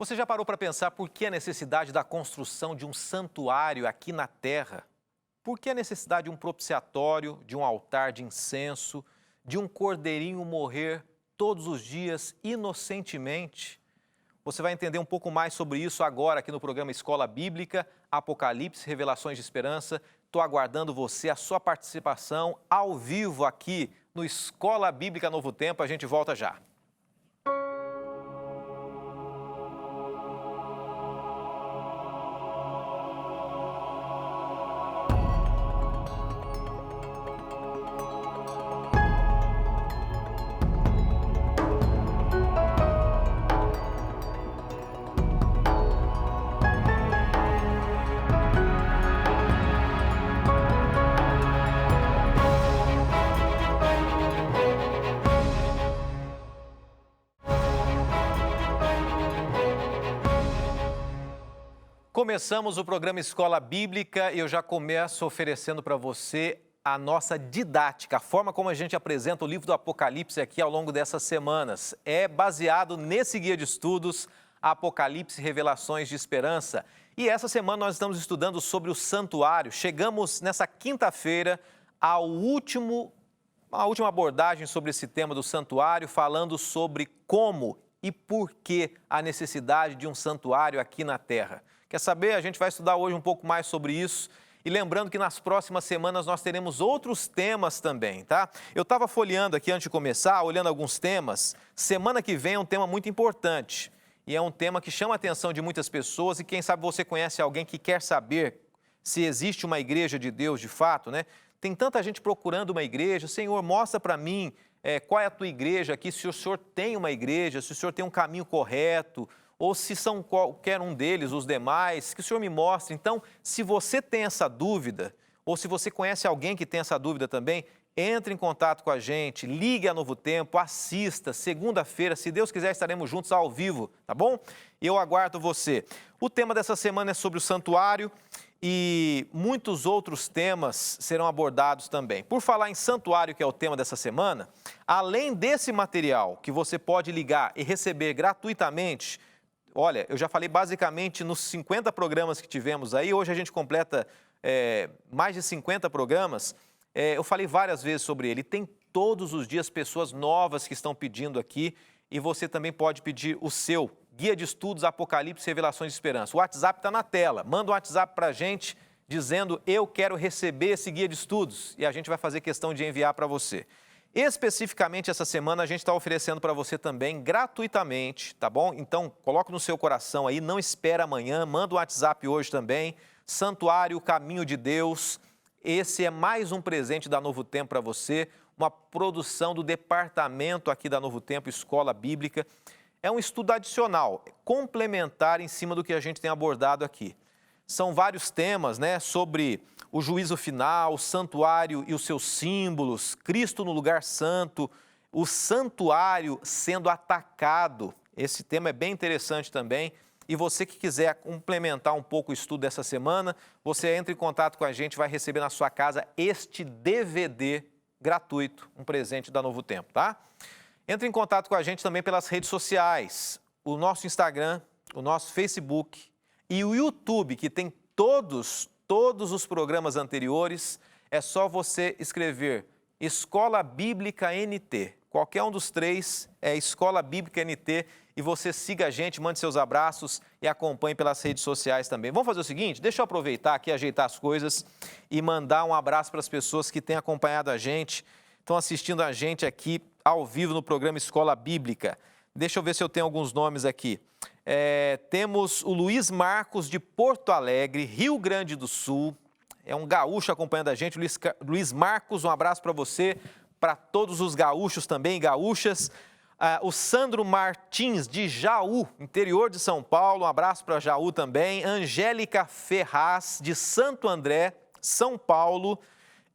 Você já parou para pensar por que a necessidade da construção de um santuário aqui na Terra? Por que a necessidade de um propiciatório, de um altar de incenso, de um cordeirinho morrer todos os dias inocentemente? Você vai entender um pouco mais sobre isso agora aqui no programa Escola Bíblica, Apocalipse, Revelações de Esperança. Estou aguardando você, a sua participação ao vivo aqui no Escola Bíblica Novo Tempo. A gente volta já. Começamos o programa Escola Bíblica e eu já começo oferecendo para você a nossa didática, a forma como a gente apresenta o livro do Apocalipse aqui ao longo dessas semanas. É baseado nesse guia de estudos, Apocalipse, Revelações de Esperança. E essa semana nós estamos estudando sobre o santuário. Chegamos nessa quinta-feira à última abordagem sobre esse tema do santuário, falando sobre como e por que a necessidade de um santuário aqui na Terra. Quer saber? A gente vai estudar hoje um pouco mais sobre isso. E lembrando que nas próximas semanas nós teremos outros temas também, tá? Eu estava folheando aqui antes de começar, olhando alguns temas. Semana que vem é um tema muito importante. E é um tema que chama a atenção de muitas pessoas. E quem sabe você conhece alguém que quer saber se existe uma igreja de Deus de fato, né? Tem tanta gente procurando uma igreja. Senhor, mostra para mim qual é a tua igreja aqui, se o Senhor tem uma igreja, se o Senhor tem um caminho correto, ou se são qualquer um deles, os demais, que o Senhor me mostre. Então, se você tem essa dúvida, ou se você conhece alguém que tem essa dúvida também, entre em contato com a gente, ligue a Novo Tempo, assista, segunda-feira, se Deus quiser, estaremos juntos ao vivo, tá bom? Eu aguardo você. O tema dessa semana é sobre o santuário e muitos outros temas serão abordados também. Por falar em santuário, que é o tema dessa semana, além desse material que você pode ligar e receber gratuitamente. Olha, eu já falei basicamente nos 50 programas que tivemos aí, hoje a gente completa mais de 50 programas, eu falei várias vezes sobre ele. Tem todos os dias pessoas novas que estão pedindo aqui e você também pode pedir o seu Guia de Estudos Apocalipse e Revelações de Esperança. O WhatsApp está na tela, manda um WhatsApp para a gente dizendo eu quero receber esse Guia de Estudos e a gente vai fazer questão de enviar para você. Especificamente essa semana a gente está oferecendo para você também gratuitamente, tá bom? Então coloca no seu coração aí, não espera amanhã, manda um WhatsApp hoje também, Santuário Caminho de Deus. Esse é mais um presente da Novo Tempo para você, uma produção do departamento aqui da Novo Tempo, Escola Bíblica. É um estudo adicional, complementar em cima do que a gente tem abordado aqui. São vários temas, né, sobre o juízo final, o santuário e os seus símbolos, Cristo no lugar santo, o santuário sendo atacado. Esse tema é bem interessante também. E você que quiser complementar um pouco o estudo dessa semana, você entra em contato com a gente, vai receber na sua casa este DVD gratuito, um presente da Novo Tempo, tá? Entre em contato com a gente também pelas redes sociais, o nosso Instagram, o nosso Facebook e o YouTube, que tem todos os programas anteriores. É só você escrever Escola Bíblica NT. Qualquer um dos três é Escola Bíblica NT e você siga a gente, mande seus abraços e acompanhe pelas redes sociais também. Vamos fazer o seguinte, deixa eu aproveitar aqui, ajeitar as coisas e mandar um abraço para as pessoas que têm acompanhado a gente, estão assistindo a gente aqui ao vivo no programa Escola Bíblica. Deixa eu ver se eu tenho alguns nomes aqui. Temos o Luiz Marcos de Porto Alegre, Rio Grande do Sul. É um gaúcho acompanhando a gente. Luiz Marcos, um abraço para você, para todos os gaúchos também, gaúchas. O Sandro Martins, de Jaú, interior de São Paulo. Um abraço para Jaú também. Angélica Ferraz, de Santo André, São Paulo.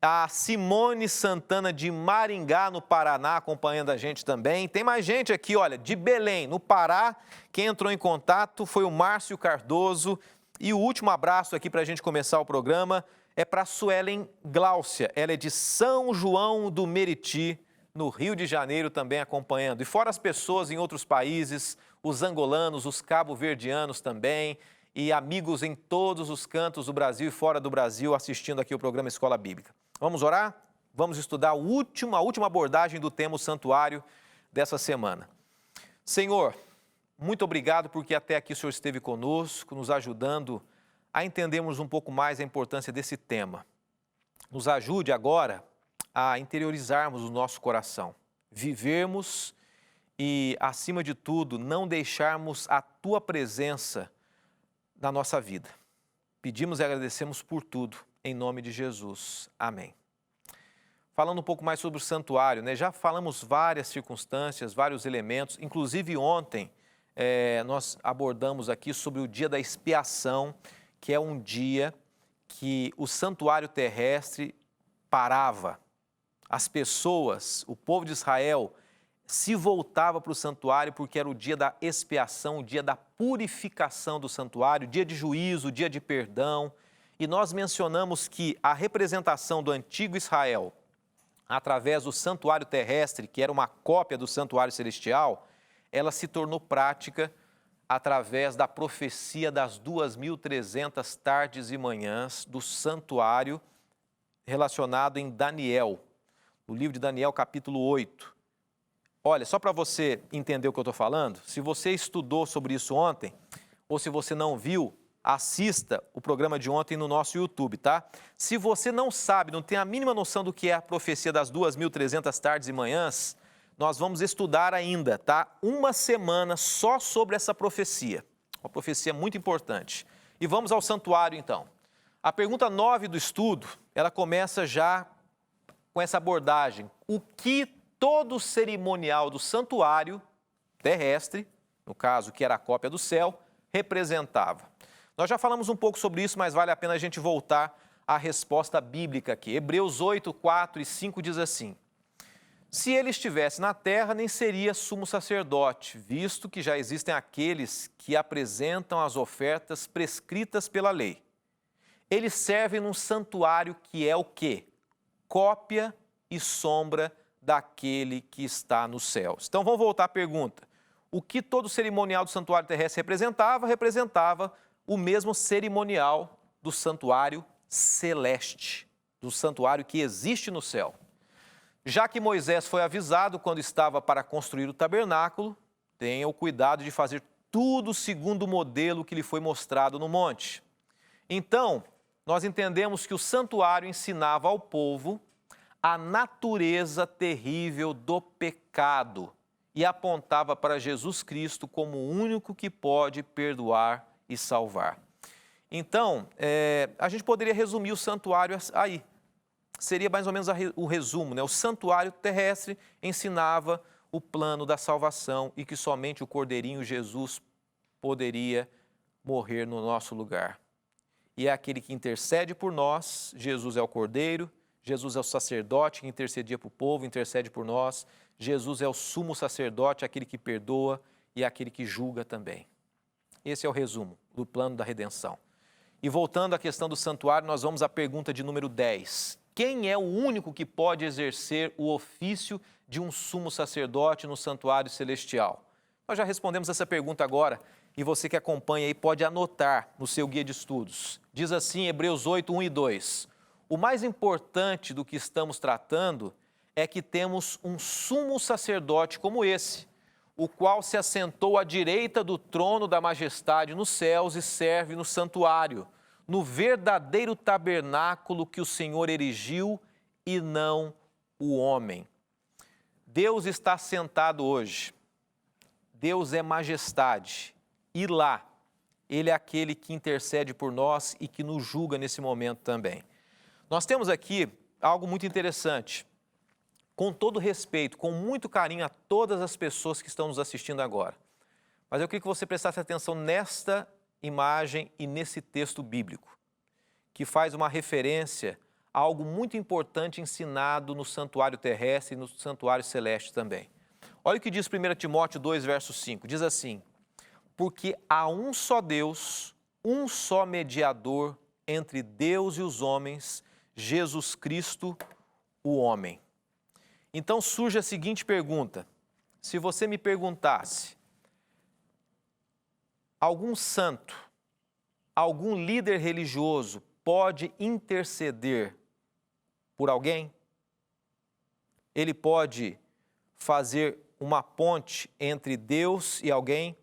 A Simone Santana de Maringá, no Paraná, acompanhando a gente também. Tem mais gente aqui, olha, de Belém, no Pará. Quem entrou em contato foi o Márcio Cardoso. E o último abraço aqui para a gente começar o programa é para a Suelen Gláucia. Ela é de São João do Meriti, no Rio de Janeiro também acompanhando. E fora as pessoas em outros países, os angolanos, os cabo-verdianos também, e amigos em todos os cantos do Brasil e fora do Brasil assistindo aqui o programa Escola Bíblica. Vamos orar? Vamos estudar a última abordagem do tema o santuário dessa semana. Senhor, muito obrigado porque até aqui o Senhor esteve conosco, nos ajudando a entendermos um pouco mais a importância desse tema. Nos ajude agora a interiorizarmos o nosso coração, vivermos e, acima de tudo, não deixarmos a Tua presença na nossa vida. Pedimos e agradecemos por tudo, em nome de Jesus. Amém. Falando um pouco mais sobre o santuário, né? Já falamos várias circunstâncias, vários elementos, inclusive ontem nós abordamos aqui sobre o dia da expiação, que é um dia que o santuário terrestre parava. As pessoas, o povo de Israel, se voltava para o santuário porque era o dia da expiação, o dia da purificação do santuário, dia de juízo, dia de perdão. E nós mencionamos que a representação do antigo Israel, através do santuário terrestre, que era uma cópia do santuário celestial, ela se tornou prática através da profecia das 2.300 tardes e manhãs do santuário relacionado em Daniel, no livro de Daniel, capítulo 8. Olha, só para você entender o que eu estou falando, se você estudou sobre isso ontem, ou se você não viu, assista o programa de ontem no nosso YouTube, tá? Se você não sabe, não tem a mínima noção do que é a profecia das 2.300 tardes e manhãs, nós vamos estudar ainda, tá? Uma semana só sobre essa profecia. Uma profecia muito importante. E vamos ao santuário, então. A pergunta 9 do estudo, ela começa já com essa abordagem. O que todo o cerimonial do santuário terrestre, no caso, que era a cópia do céu, representava? Nós já falamos um pouco sobre isso, mas vale a pena a gente voltar à resposta bíblica aqui. Hebreus 8, 4 e 5 diz assim: se ele estivesse na terra, nem seria sumo sacerdote, visto que já existem aqueles que apresentam as ofertas prescritas pela lei. Eles servem num santuário que é o quê? Cópia e sombra daquele que está nos céus. Então vamos voltar à pergunta. O que todo o cerimonial do santuário terrestre representava? Representava o mesmo cerimonial do santuário celeste, do santuário que existe no céu. Já que Moisés foi avisado quando estava para construir o tabernáculo, tenha o cuidado de fazer tudo segundo o modelo que lhe foi mostrado no monte. Então, nós entendemos que o santuário ensinava ao povo a natureza terrível do pecado e apontava para Jesus Cristo como o único que pode perdoar e salvar. Então, a gente poderia resumir o santuário aí. Seria mais ou menos o resumo, né? O santuário terrestre ensinava o plano da salvação e que somente o Cordeirinho Jesus poderia morrer no nosso lugar. E é aquele que intercede por nós, Jesus é o Cordeiro, Jesus é o sacerdote que intercedia para o povo, intercede por nós, Jesus é o sumo sacerdote, aquele que perdoa e aquele que julga também. Esse é o resumo do plano da redenção. E voltando à questão do santuário, nós vamos à pergunta de número 10. Quem é o único que pode exercer o ofício de um sumo sacerdote no santuário celestial? Nós já respondemos essa pergunta agora e você que acompanha aí pode anotar no seu guia de estudos. Diz assim, Hebreus 8, 1 e 2. O mais importante do que estamos tratando é que temos um sumo sacerdote como esse, o qual se assentou à direita do trono da majestade nos céus e serve no santuário, no verdadeiro tabernáculo que o Senhor erigiu e não o homem. Deus está sentado hoje. Deus é majestade. E lá, Ele é aquele que intercede por nós e que nos julga nesse momento também. Nós temos aqui algo muito interessante. Com todo respeito, com muito carinho a todas as pessoas que estão nos assistindo agora. Mas eu queria que você prestasse atenção nesta imagem e nesse texto bíblico, que faz uma referência a algo muito importante ensinado no santuário terrestre e no santuário celeste também. Olha o que diz 1 Timóteo 2, verso 5. Diz assim: porque há um só Deus, um só mediador entre Deus e os homens, Jesus Cristo, o homem. Então surge a seguinte pergunta: se você me perguntasse, algum santo, algum líder religioso pode interceder por alguém? Ele pode fazer uma ponte entre Deus e alguém?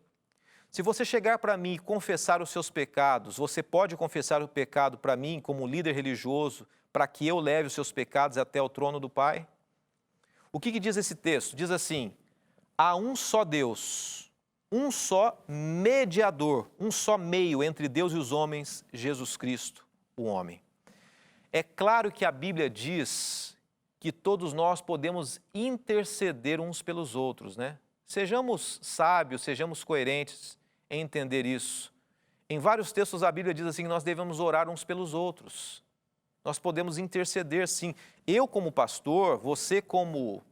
Se você chegar para mim e confessar os seus pecados, você pode confessar o pecado para mim como líder religioso, para que eu leve os seus pecados até o trono do Pai? O que diz esse texto? Diz assim: há um só Deus, um só mediador, um só meio entre Deus e os homens, Jesus Cristo, o homem. É claro que a Bíblia diz que todos nós podemos interceder uns pelos outros, né? Sejamos sábios, sejamos coerentes em entender isso. Em vários textos a Bíblia diz assim que nós devemos orar uns pelos outros. Nós podemos interceder, sim. Eu como pastor, você como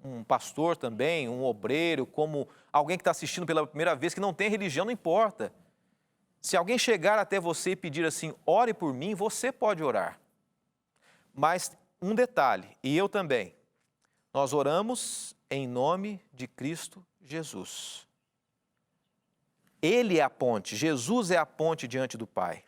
um pastor também, um obreiro, como alguém que está assistindo pela primeira vez, que não tem religião, não importa. Se alguém chegar até você e pedir assim, ore por mim, você pode orar. Mas um detalhe, e eu também, nós oramos em nome de Cristo Jesus. Ele é a ponte, Jesus é a ponte diante do Pai.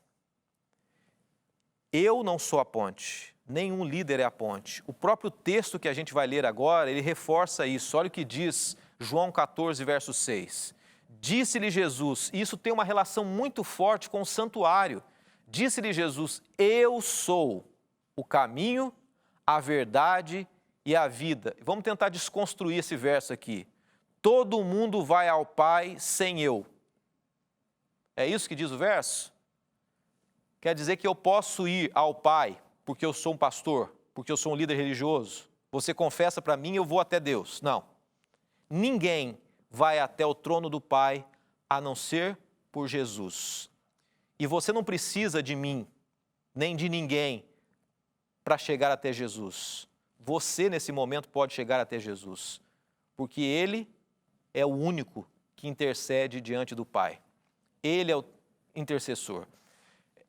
Eu não sou a ponte, nenhum líder é a ponte. O próprio texto que a gente vai ler agora, ele reforça isso. Olha o que diz João 14, verso 6. Disse-lhe Jesus, e isso tem uma relação muito forte com o santuário. Disse-lhe Jesus, eu sou o caminho, a verdade e a vida. Vamos tentar desconstruir esse verso aqui. Todo mundo vai ao Pai sem eu. É isso que diz o verso? Quer dizer que eu posso ir ao Pai porque eu sou um pastor, porque eu sou um líder religioso? Você confessa para mim e eu vou até Deus. Não. Ninguém vai até o trono do Pai a não ser por Jesus. E você não precisa de mim, nem de ninguém, para chegar até Jesus. Você, nesse momento, pode chegar até Jesus, porque Ele é o único que intercede diante do Pai. Ele é o intercessor.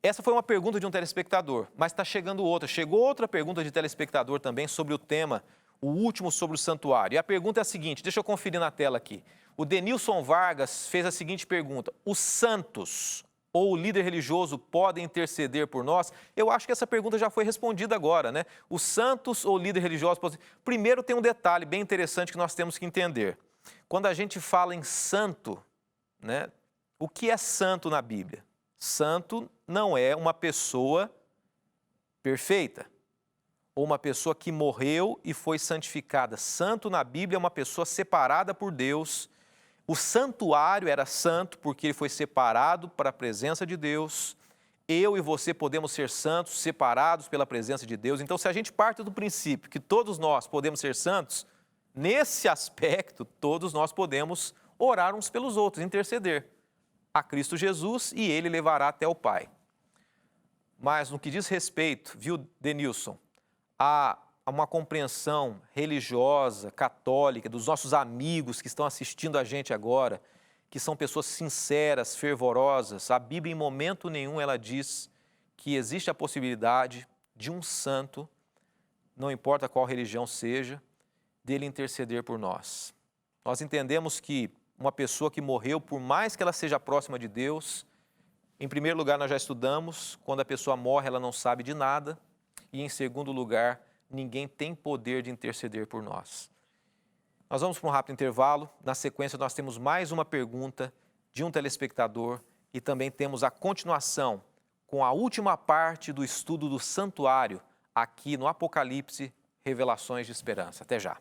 Essa foi uma pergunta de um telespectador, mas está chegando outra. Chegou outra pergunta de telespectador também sobre o tema, o último sobre o santuário. E a pergunta é a seguinte, deixa eu conferir na tela aqui. O Denilson Vargas fez a seguinte pergunta: os santos ou o líder religioso podem interceder por nós? Eu acho que essa pergunta já foi respondida agora, né? Os santos ou o líder religioso podem... Primeiro tem um detalhe bem interessante que nós temos que entender. Quando a gente fala em santo, né? O que é santo na Bíblia? Santo não é uma pessoa perfeita, ou uma pessoa que morreu e foi santificada. Santo na Bíblia é uma pessoa separada por Deus. O santuário era santo porque ele foi separado para a presença de Deus. Eu e você podemos ser santos, separados pela presença de Deus. Então, se a gente parte do princípio que todos nós podemos ser santos, nesse aspecto, todos nós podemos orar uns pelos outros, interceder a Cristo Jesus e Ele levará até o Pai. Mas no que diz respeito, viu, Denilson, a uma compreensão religiosa, católica, dos nossos amigos que estão assistindo a gente agora, que são pessoas sinceras, fervorosas, a Bíblia em momento nenhum ela diz que existe a possibilidade de um santo, não importa qual religião seja, dele interceder por nós. Nós entendemos que uma pessoa que morreu, por mais que ela seja próxima de Deus, em primeiro lugar nós já estudamos, quando a pessoa morre ela não sabe de nada, e em segundo lugar, ninguém tem poder de interceder por nós. Nós vamos para um rápido intervalo, na sequência nós temos mais uma pergunta de um telespectador e também temos a continuação com a última parte do estudo do santuário aqui no Apocalipse, Revelações de Esperança. Até já.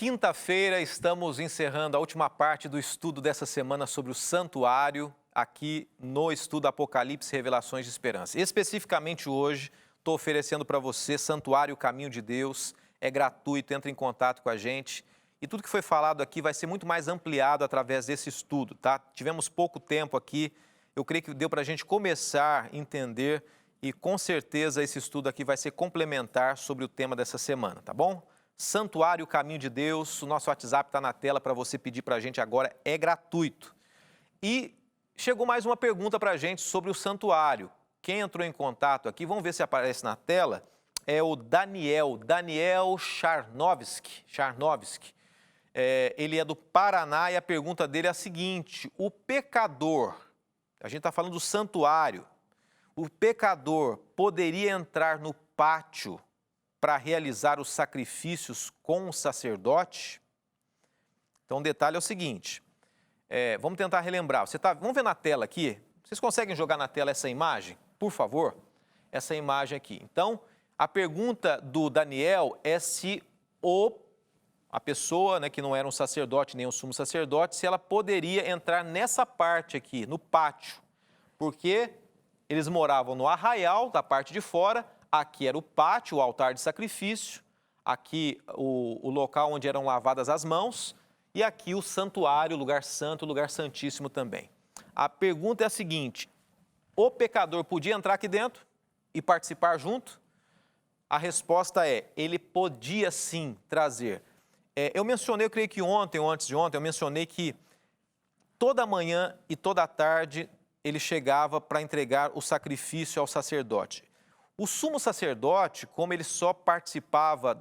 Quinta-feira estamos encerrando a última parte do estudo dessa semana sobre o santuário, aqui no estudo Apocalipse Revelações de Esperança. Especificamente hoje, estou oferecendo para você Santuário Caminho de Deus, é gratuito, entre em contato com a gente. E tudo que foi falado aqui vai ser muito mais ampliado através desse estudo, tá? Tivemos pouco tempo aqui, eu creio que deu para a gente começar a entender e com certeza esse estudo aqui vai ser complementar sobre o tema dessa semana, tá bom? Santuário Caminho de Deus, o nosso WhatsApp está na tela para você pedir para a gente agora, é gratuito. E chegou mais uma pergunta para a gente sobre o santuário. Quem entrou em contato aqui, vamos ver se aparece na tela, é o Daniel Charnovski. Ele é do Paraná e a pergunta dele é a seguinte: o pecador, a gente está falando do santuário, o pecador poderia entrar no pátio para realizar os sacrifícios com o sacerdote? Então, o detalhe é o seguinte, vamos tentar relembrar. Vamos ver na tela aqui, vocês conseguem jogar na tela essa imagem, por favor? Essa imagem aqui. Então, a pergunta do Daniel é se a pessoa, né, que não era um sacerdote nem um sumo sacerdote, se ela poderia entrar nessa parte aqui, no pátio, porque eles moravam no arraial, da parte de fora, aqui era o pátio, o altar de sacrifício, aqui o local onde eram lavadas as mãos, e aqui o santuário, o lugar santo, o lugar santíssimo também. A pergunta é a seguinte: o pecador podia entrar aqui dentro e participar junto? A resposta é, ele podia sim trazer. Eu mencionei, eu creio que ontem ou antes de ontem, eu mencionei que toda manhã e toda tarde ele chegava para entregar o sacrifício ao sacerdote. O sumo sacerdote, como ele só participava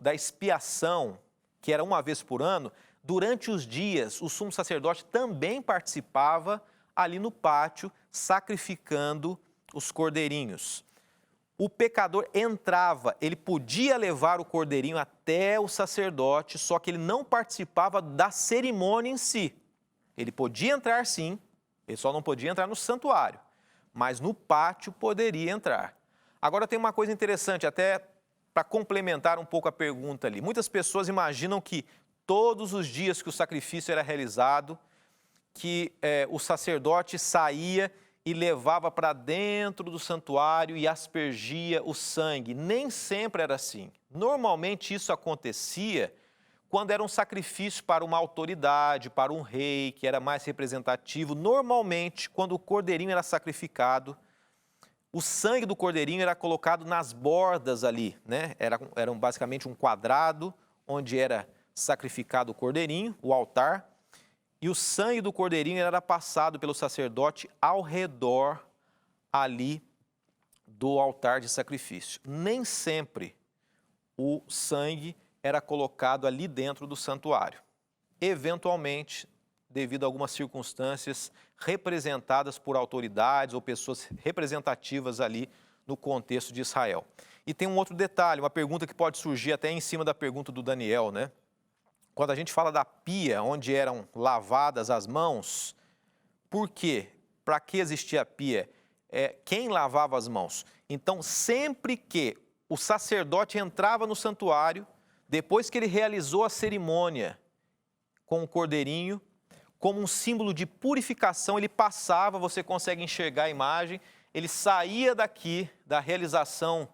da expiação, que era uma vez por ano, durante os dias o sumo sacerdote também participava ali no pátio, sacrificando os cordeirinhos. O pecador entrava, ele podia levar o cordeirinho até o sacerdote, só que ele não participava da cerimônia em si. Ele podia entrar sim, ele só não podia entrar no santuário, mas no pátio poderia entrar. Agora tem uma coisa interessante, até para complementar um pouco a pergunta ali. Muitas pessoas imaginam que todos os dias que o sacrifício era realizado, que o sacerdote saía e levava para dentro do santuário e aspergia o sangue. Nem sempre era assim. Normalmente isso acontecia quando era um sacrifício para uma autoridade, para um rei, que era mais representativo. Normalmente, quando o cordeirinho era sacrificado, o sangue do cordeirinho era colocado nas bordas ali, né? Era basicamente um quadrado onde era sacrificado o cordeirinho, o altar, e o sangue do cordeirinho era passado pelo sacerdote ao redor ali do altar de sacrifício. Nem sempre o sangue era colocado ali dentro do santuário. Eventualmente, devido a algumas circunstâncias representadas por autoridades ou pessoas representativas ali no contexto de Israel. E tem um outro detalhe, uma pergunta que pode surgir até em cima da pergunta do Daniel, né? Quando a gente fala da pia, onde eram lavadas as mãos, por quê? Para que existia a pia? Quem lavava as mãos? Então, sempre que o sacerdote entrava no santuário, depois que ele realizou a cerimônia com o cordeirinho, como um símbolo de purificação, ele passava, você consegue enxergar a imagem, ele saía daqui da realização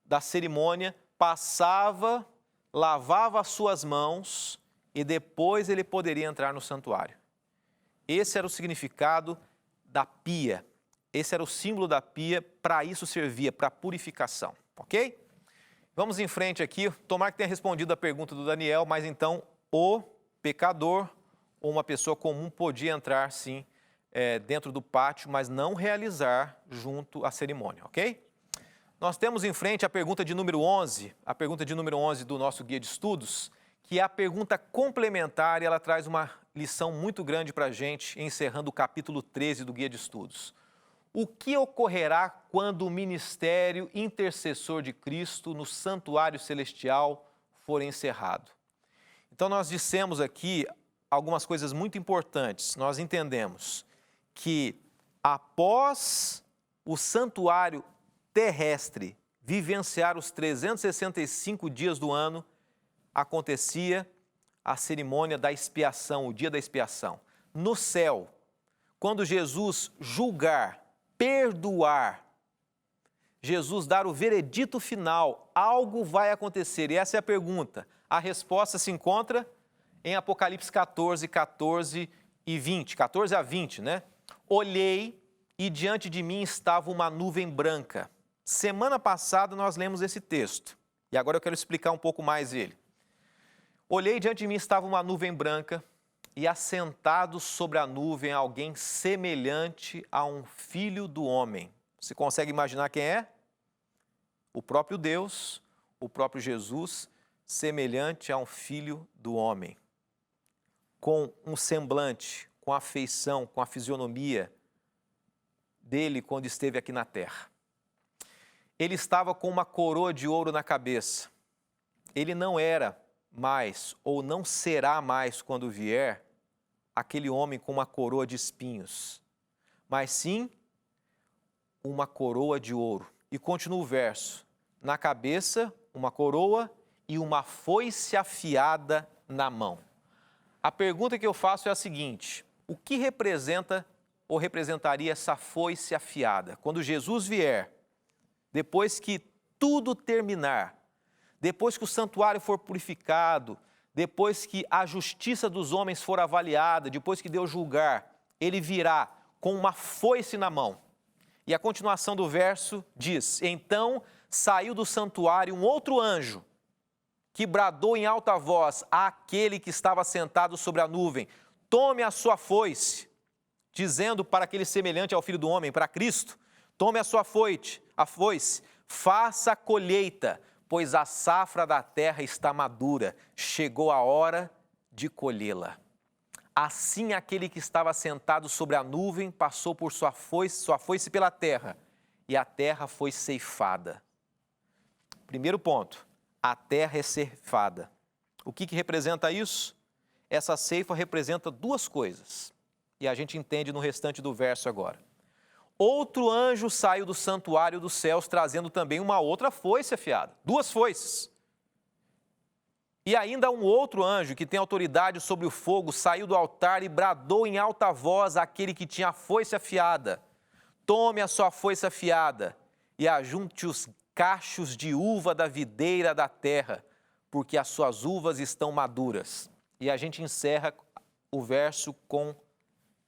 da cerimônia, passava, lavava as suas mãos e depois ele poderia entrar no santuário. Esse era o significado da pia, esse era o símbolo da pia, para isso servia, para purificação, ok? Vamos em frente aqui, tomara que tenha respondido a pergunta do Daniel, mas então o pecador ou uma pessoa comum podia entrar sim dentro do pátio, mas não realizar junto à cerimônia, ok? Nós temos em frente a pergunta de número 11, a pergunta de número 11 do nosso guia de estudos, que é a pergunta complementar e ela traz uma lição muito grande para a gente, encerrando o capítulo 13 do guia de estudos. O que ocorrerá quando o ministério intercessor de Cristo no santuário celestial for encerrado? Então, nós dissemos aqui algumas coisas muito importantes. Nós entendemos que após o santuário terrestre vivenciar os 365 dias do ano, acontecia a cerimônia da expiação, o dia da expiação. No céu, quando Jesus julgar, perdoar, Jesus dar o veredito final, algo vai acontecer. E essa é a pergunta. A resposta se encontra em Apocalipse 14, 14 e 20. 14 a 20, né? Olhei e diante de mim estava uma nuvem branca. Semana passada nós lemos esse texto. E agora eu quero explicar um pouco mais ele. Olhei e diante de mim estava uma nuvem branca. e assentado sobre a nuvem alguém semelhante a um filho do homem. Você consegue imaginar quem é? O próprio Deus, o próprio Jesus, semelhante a um filho do homem. Com um semblante, com a feição, com a fisionomia dele quando esteve aqui na terra. Ele estava com uma coroa de ouro na cabeça. Ele não era mais, ou não será mais quando vier, aquele homem com uma coroa de espinhos, mas sim uma coroa de ouro. E continua o verso: na cabeça uma coroa e uma foice afiada na mão. A pergunta que eu faço é a seguinte: o que representa ou representaria essa foice afiada? Quando Jesus vier, depois que tudo terminar, depois que o santuário for purificado, depois que a justiça dos homens for avaliada, depois que Deus julgar, ele virá com uma foice na mão. E a continuação do verso diz: então saiu do santuário um outro anjo, que bradou em alta voz àquele que estava sentado sobre a nuvem: tome a sua foice, dizendo para aquele semelhante ao Filho do Homem, para Cristo: tome a sua foice, faça a colheita, pois a safra da terra está madura, chegou a hora de colhê-la. Assim aquele que estava sentado sobre a nuvem passou por sua foice pela terra, e a terra foi ceifada. Primeiro ponto, a terra é ceifada. O que representa isso? Essa ceifa representa duas coisas, e a gente entende no restante do verso agora. Outro anjo saiu do santuário dos céus, trazendo também uma outra foice afiada. Duas foices. E ainda um outro anjo, que tem autoridade sobre o fogo, saiu do altar e bradou em alta voz àquele que tinha a foice afiada: tome a sua foice afiada e ajunte os cachos de uva da videira da terra, porque as suas uvas estão maduras. E a gente encerra o verso com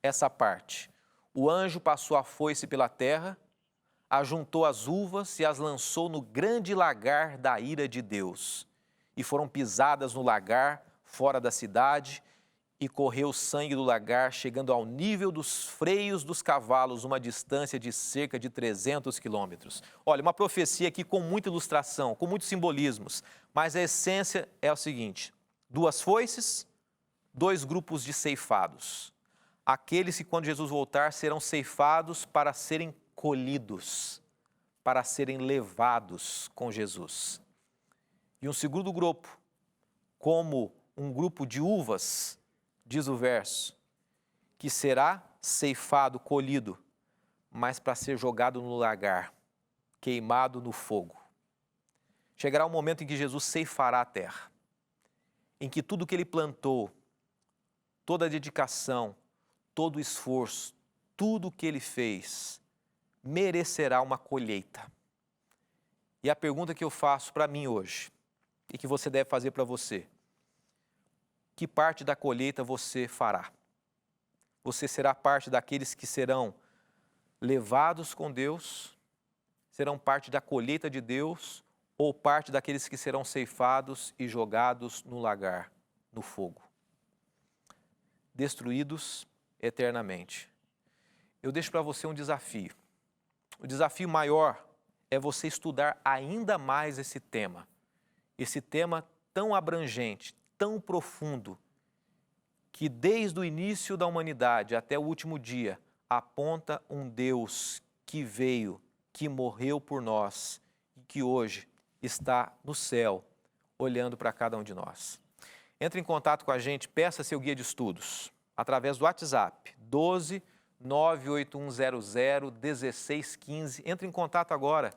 essa parte. O anjo passou a foice pela terra, ajuntou as uvas e as lançou no grande lagar da ira de Deus. E foram pisadas no lagar, fora da cidade, e correu o sangue do lagar, chegando ao nível dos freios dos cavalos, uma distância de cerca de 300 quilômetros. Olha, uma profecia aqui com muita ilustração, com muitos simbolismos, mas a essência é o seguinte: duas foices, dois grupos de ceifados. Aqueles que, quando Jesus voltar, serão ceifados para serem colhidos, para serem levados com Jesus. E um segundo grupo, como um grupo de uvas, diz o verso, que será ceifado, colhido, mas para ser jogado no lagar, queimado no fogo. Chegará um momento em que Jesus ceifará a terra, em que tudo que ele plantou, toda a dedicação, todo o esforço, tudo o que ele fez, merecerá uma colheita. E a pergunta que eu faço para mim hoje, e que você deve fazer para você: que parte da colheita você fará? Você será parte daqueles que serão levados com Deus, serão parte da colheita de Deus, ou parte daqueles que serão ceifados e jogados no lagar, no fogo, destruídos eternamente? Eu deixo para você um desafio. O desafio maior é você estudar ainda mais esse tema tão abrangente, tão profundo, que desde o início da humanidade até o último dia aponta um Deus que veio, que morreu por nós e que hoje está no céu, olhando para cada um de nós. Entre em contato com a gente, peça seu guia de estudos, através do WhatsApp, 12 98100 1615. Entre em contato agora.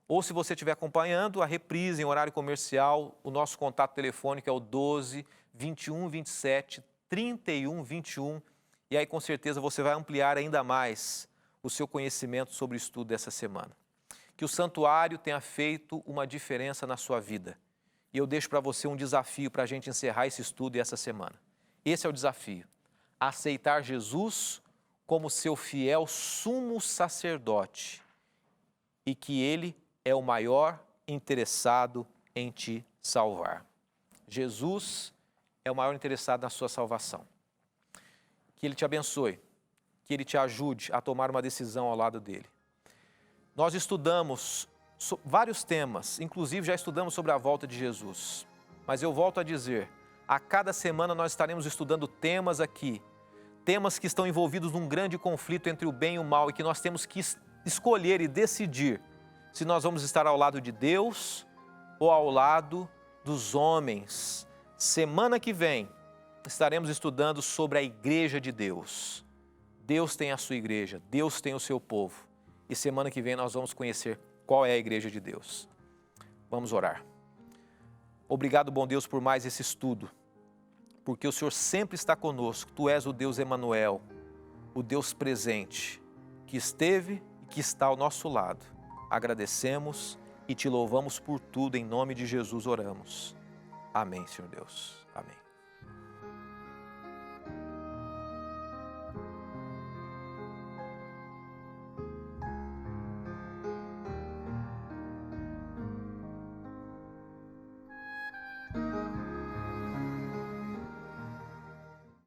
Ou, se você estiver acompanhando a reprise em horário comercial, o nosso contato telefônico é o 12 21 27 31 21. E aí, com certeza, você vai ampliar ainda mais o seu conhecimento sobre o estudo dessa semana. Que o santuário tenha feito uma diferença na sua vida. E eu deixo para você um desafio para a gente encerrar esse estudo essa semana. Esse é o desafio: aceitar Jesus como seu fiel sumo sacerdote, e que ele é o maior interessado em te salvar. Jesus é o maior interessado na sua salvação. Que Ele te abençoe, que Ele te ajude a tomar uma decisão ao lado dEle. Nós estudamos vários temas, inclusive já estudamos sobre a volta de Jesus. Mas eu volto a dizer, a cada semana nós estaremos estudando temas aqui, temas que estão envolvidos num grande conflito entre o bem e o mal e que nós temos que escolher e decidir se nós vamos estar ao lado de Deus ou ao lado dos homens. Semana que vem estaremos estudando sobre a Igreja de Deus. Deus tem a sua igreja, Deus tem o seu povo. E semana que vem nós vamos conhecer qual é a Igreja de Deus. Vamos orar. Obrigado, bom Deus, por mais esse estudo, porque o Senhor sempre está conosco. Tu és o Deus Emanuel, o Deus presente, que esteve e que está ao nosso lado. Agradecemos e te louvamos por tudo, em nome de Jesus oramos. Amém, Senhor Deus. Amém.